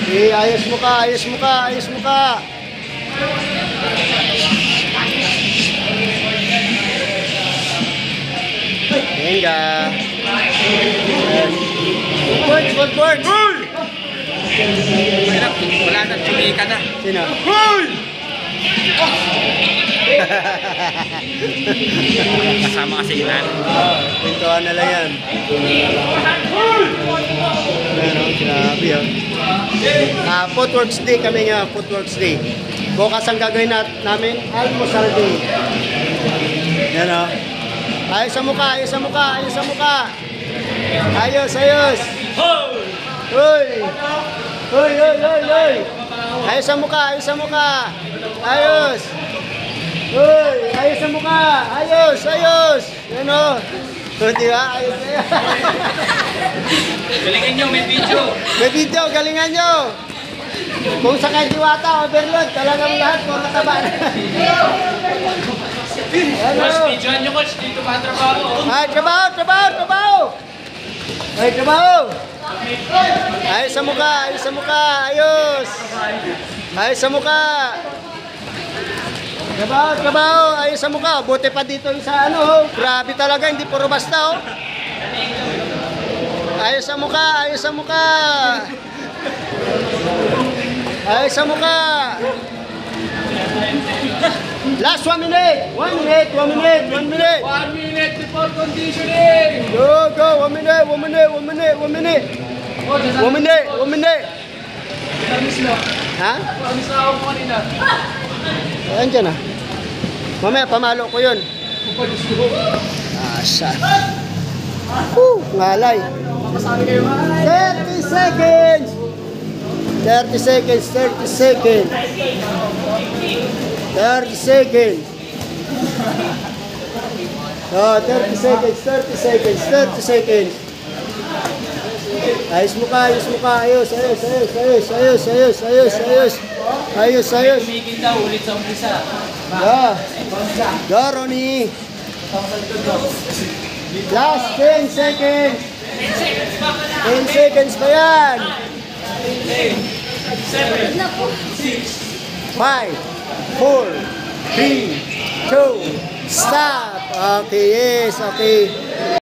Eh, ayos mo ka, ayos mo ka, ayos mo ka. Venga. Good work. Mahirap, wala na, tumika na. Sino? Kasama kasi yun. Pintuan na lang yan. Ano, grabe yun. Footworks Day kami nga, Footworks Day. Bukas ang gagawin namin, Almusal Day. Yan o. Ayos sa mukha, ayos sa mukha, ayos sa mukha. Ayos, ayos. Uy! Uy, uy, uy, uy! Ayos sa mukha, ayos sa mukha. Ayos! Uy! Ayos sa mukha! Ayos, ayos! Yan o. Di ba? Ayos na yan. Galingan nyo, may video. May video, galingan nyo. Kung sa kay Diwata, overload, talagang lahat po mataba na. Coach, videoan nyo, coach. Dito pa trabaho. Ay, trabaho, trabaho, trabaho! Ay, trabaho! Ayos sa mukha, ayos sa mukha, ayos! Ayos sa mukha! Trabaho, trabaho, ayos sa mukha. Buti pa dito yung sa ano, oh. Grabe talaga, hindi puro basta, oh. Ayos sa mukha, ayos sa mukha. Ayos sa mukha. Last 1 minute. 1 minute, 1 minute, 1 minute. 1 minute before conditioning. Go, go, 1 minute, 1 minute, 1 minute, 1 minute. 1 minute, 1 minute. Ha? Promise na ako kanina. Ayan dyan, ah. Mamaya, pamalo ko yun. Asa. Ngalay. 30 seconds. 30 seconds, 30 seconds. 30 seconds. Oh, 30 seconds, 30 seconds, 30 seconds. Ayos mo ka, ayos mo ka. Ayos, ayos, ayos, ayos, ayos, ayos, ayos, ayos. Ayos, ayos. Tumigil daw ulit sa umpisa. Yeah. Go, Ronnie. Last 10 seconds. 10 seconds pa yan. 7, 6, 5, 4, 3, 2, stop. Okay, yes, okay.